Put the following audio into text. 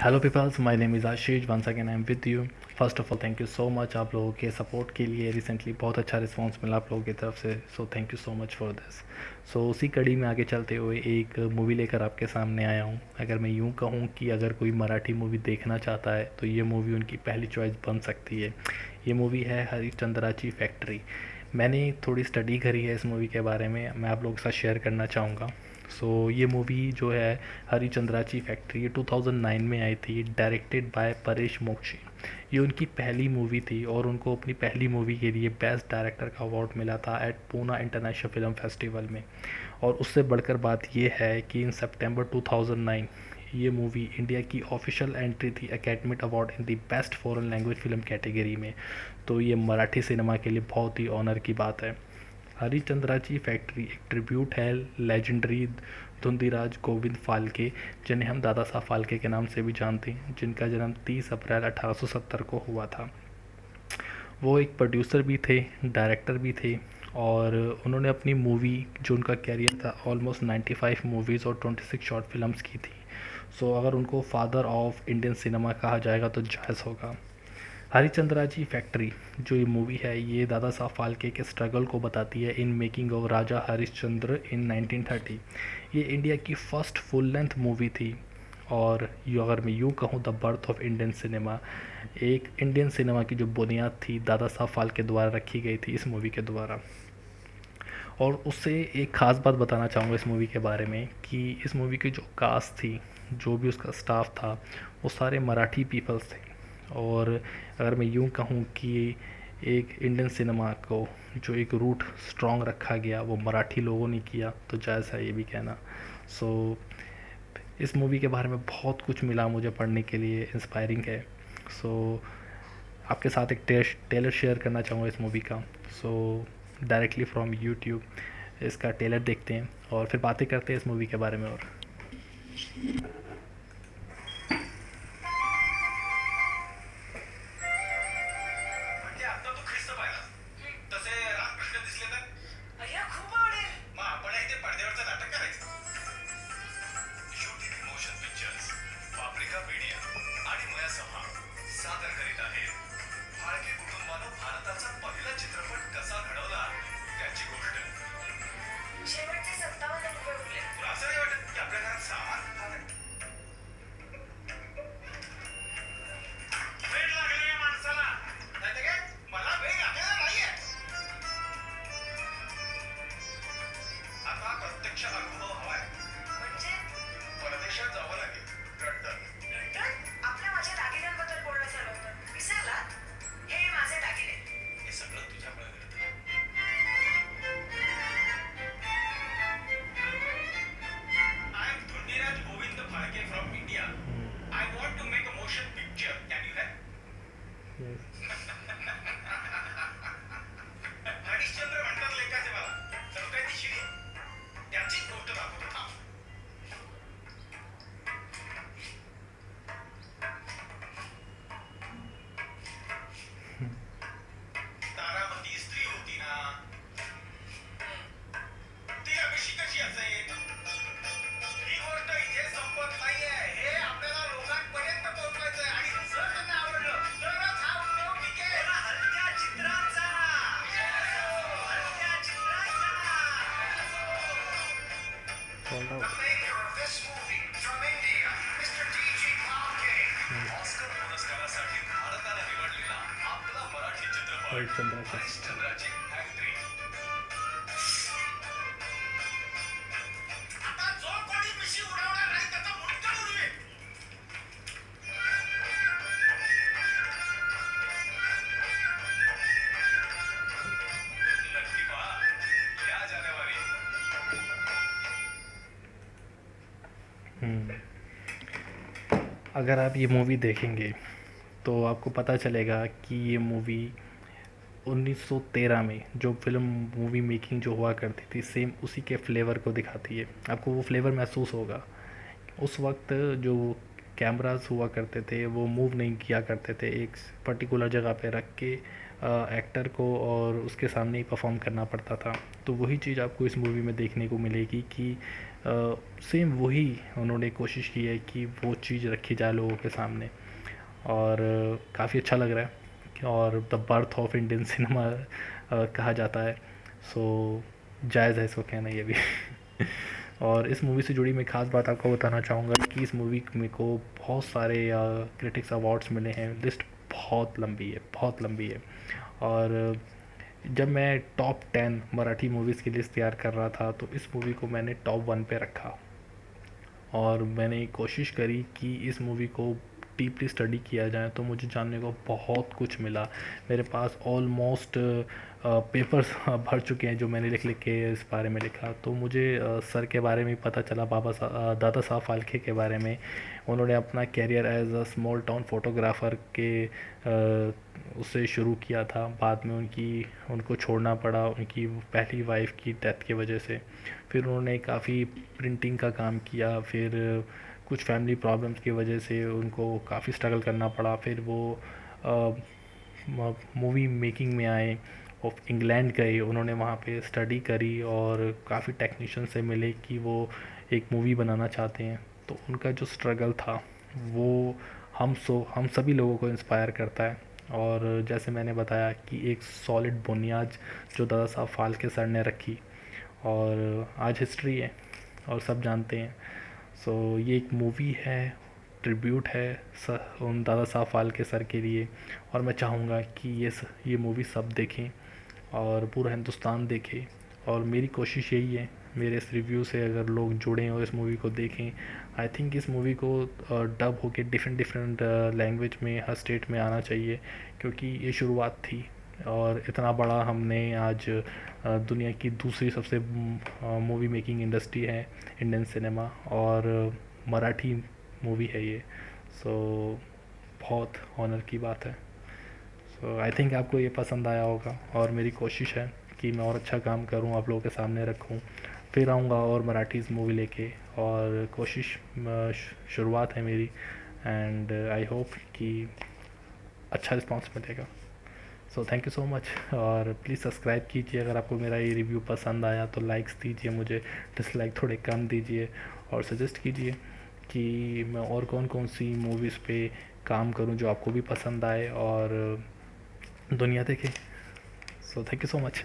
Hello peoples, my name is Ashish. Once again I am with you. First of all thank you so much आप लोगों के support के लिए। Recently बहुत अच्छा रिस्पांस मिला आप लोगों की तरफ से, so thank you so much for this. So उसी कड़ी में आगे चलते हुए एक मूवी लेकर आपके सामने आया हूँ। अगर मैं यूँ कहूँ कि अगर कोई मराठी मूवी देखना चाहता है तो ये मूवी उनकी पहली चॉइस बन सकती है। ये मूवी है हरिश्चंद्राची फैक्ट्री। मैंने थोड़ी स्टडी करी है इस मूवी के बारे में, मैं आप लोगों के साथ शेयर करना चाहूँगा। ये मूवी जो है हरिचंद्राची फैक्ट्री, ये 2009 में आई थी, डायरेक्टेड बाय परेश मोक्षी। ये उनकी पहली मूवी थी और उनको अपनी पहली मूवी के लिए बेस्ट डायरेक्टर का अवार्ड मिला था at Poona international film festival में। और उससे बढ़कर बात ये है कि इन सितंबर 2009 ये मूवी इंडिया की ऑफिशियल एंट्री थी academy award in the best foreign language film category में। तो ये मराठी सिनेमा के लिए बहुत ही ऑनर की बात है। हरिचंद्राची फैक्ट्री एक ट्रिब्यूट है लेजेंडरी धुंधीराज गोविंद फाल्के, जिन्हें हम दादा साहब फाल्के के नाम से भी जानते हैं, जिनका जन्म 30 अप्रैल 1870 को हुआ था। वो एक प्रोड्यूसर भी थे, डायरेक्टर भी थे, और उन्होंने अपनी मूवी जो उनका कैरियर था ऑलमोस्ट 95 मूवीज़ और 26 शॉर्ट फिल्म्स की थी। अगर उनको फादर ऑफ इंडियन सिनेमा कहा जाएगा तो जायज़ होगा। हरिचंद्राजी फैक्ट्री जो ये मूवी है, ये दादा साहब फाल्के के स्ट्रगल को बताती है इन मेकिंग ऑफ राजा हरिश्चंद्र इन 1930। ये इंडिया की फर्स्ट फुल लेंथ मूवी थी। और यू अगर मैं यूँ कहूँ the birth of Indian cinema, एक इंडियन सिनेमा की जो बुनियाद थी दादा साहब फाल्के द्वारा रखी गई थी इस मूवी के द्वारा। और उससे एक ख़ास बात बताना चाहूँगा इस मूवी के बारे में कि इस मूवी की जो कास्ट थी, जो भी उसका स्टाफ था, वो सारे मराठी पीपल्स थे। और अगर मैं यूँ कहूँ कि एक इंडियन सिनेमा को जो एक रूट स्ट्रॉन्ग रखा गया वो मराठी लोगों ने किया, तो जायज़ है ये भी कहना। सो इस मूवी के बारे में बहुत कुछ मिला मुझे पढ़ने के लिए, इंस्पायरिंग है। सो आपके साथ एक टेलर शेयर करना चाहूँगा इस मूवी का। सो डायरेक्टली फ्रॉम यूट्यूब इसका टेलर देखते हैं और फिर बातें करते हैं इस मूवी के बारे में। और म्हणजे आता तू ख्रिस्त पाहिला तसे रामकृष्ण दिसले तर अय्या खूप आवडेल मग आपणही ते पडद्यावरचं नाटक करायचं. Shooting motion pictures paprika media आणि मया सहा सादर करीत आहेत फाळके कुटुंबानं भारताचा पहिला चित्रपट कसा घडवला त्याची गोष्ट. शेवटचे 57 रुपये उरले. तुला असं नाही वाटत की आपल्या घरात सामान आलंय? वेळ लागला या माणसाला नाही तर काय मला वेळ लागलेला नाहीये. आता प्रत्यक्ष अनुभव हवाय म्हणजे परदेशात जावं लागेल. लंडन लंडन आपल्या माझ्या दागिन्यांबद्दल बोलणं झालं होतं विसरला. हे माझे दागिने हे सगळं तुझ्यामुळे घडतं. I am Dhundiraj Govind Phalke from India. I want to make a motion picture. Can you help? Harishchandra म्हणतात लेखाचे मला जणू काही ती शिडी त्याची गोष्ट दाखवतो थांब. तारामती स्त्री होती ना ती अशी कशी असेल. ही गोष्ट इथे संपत नाहीये. हे आपल्याला लोकांपर्यंत पोहोचवायचंय आणि जर त्यांना आवडलं तरच हा उद्योग टिकेल. हलक्या चित्राचा हलक्या चित्राचा. sold The out. maker of this movie from India, Mr. D.G. Palke. Oscar पुरस्कारासाठी भारताने निवडलेला आपला मराठी चित्रपट हरिश्चंद्राची हरिश्चंद्राची फॅक्टरी. आता जो कोणी मिशी उडवणार नाही त्याचा मुंडका उडवेल. नक्की पहा या जानेवारी. अगर आप ये मूवी देखेंगे तो आपको पता चलेगा कि ये मूवी 1913 में जो फिल्म मूवी मेकिंग जो हुआ करती थी, सेम उसी के फ्लेवर को दिखाती है। आपको वो फ्लेवर महसूस होगा। उस वक्त जो कैमरास हुआ करते थे वो मूव नहीं किया करते थे, एक पर्टिकुलर जगह पे रख के एक्टर को और उसके सामने ही परफॉर्म करना पड़ता था। तो वही चीज़ आपको इस मूवी में देखने को मिलेगी कि सेम वही उन्होंने कोशिश की है कि वो चीज़ रखी जाए लोगों के सामने, और काफ़ी अच्छा लग रहा है। और the birth of Indian cinema कहा जाता है, सो जायज़ है इसको कहना ये भी। और इस मूवी से जुड़ी मैं ख़ास बात आपको बताना चाहूँगा कि इस मूवी में को बहुत सारे क्रिटिक्स अवार्ड्स मिले हैं। लिस्ट बहुत लंबी है, बहुत लंबी है। और जब मैं टॉप 10 मराठी मूवीज़ की लिस्ट तैयार कर रहा था, तो इस मूवी को मैंने टॉप 1 पे रखा। और मैंने कोशिश करी कि इस मूवी को डीपली स्टडी किया जाए, तो मुझे जानने को बहुत कुछ मिला। मेरे पास ऑलमोस्ट पेपर्स भर चुके हैं जो मैंने लिख लिख के इस बारे में लिखा। तो मुझे सर के बारे में पता चला, दादा साहब फाल्के के बारे में। उन्होंने अपना career as a small town photographer के उससे शुरू किया था। बाद में उनको छोड़ना पड़ा उनकी पहली वाइफ की डेथ की वजह से। फिर उन्होंने काफ़ी प्रिंटिंग का काम किया, फिर कुछ फैमिली प्रॉब्लम्स की वजह से उनको काफ़ी स्ट्रगल करना पड़ा। फिर वो मूवी मेकिंग में आए और इंग्लैंड गए, उन्होंने वहाँ पे स्टडी करी और काफ़ी टेक्नीशियन से मिले कि वो एक मूवी बनाना चाहते हैं। तो उनका जो स्ट्रगल था वो हम सभी लोगों को इंस्पायर करता है। और जैसे मैंने बताया कि एक सॉलिड बुनियाद जो दादा साहब फाल्के सर ने रखी, और आज हिस्ट्री है और सब जानते हैं। सो ये एक मूवी है, ट्रिब्यूट है उन दादा साहब फाल्के सर के लिए। और मैं चाहूँगा कि ये मूवी सब देखें और पूरा हिंदुस्तान देखे। और मेरी कोशिश यही है, मेरे इस रिव्यू से अगर लोग जुड़ें और इस मूवी को देखें, आई थिंक इस मूवी को डब होके डिफरेंट डिफरेंट लैंग्वेज में हर स्टेट में आना चाहिए, क्योंकि ये शुरुआत थी। और इतना बड़ा हमने आज दुनिया की दूसरी सबसे मूवी मेकिंग इंडस्ट्री है इंडियन सिनेमा, और मराठी मूवी है ये। सो बहुत ऑनर की बात है। सो आई थिंक आपको ये पसंद आया होगा, और मेरी कोशिश है कि मैं और अच्छा काम करूं, आप लोगों के सामने रखूं। फिर आऊँगा और मराठीज़ मूवी लेके, और कोशिश शुरुआत है मेरी, एंड आई होप कि अच्छा रिस्पॉन्स मिलेगा। सो थैंक यू सो मच। और प्लीज़ सब्सक्राइब कीजिए। अगर आपको मेरा ये रिव्यू पसंद आया तो लाइक्स दीजिए, मुझे डिसलाइक थोड़े कम दीजिए, और सजेस्ट कीजिए कि मैं और कौन कौन सी मूवीज़ पे काम करूं जो आपको भी पसंद आए और दुनिया देखे। सो थैंक यू सो मच।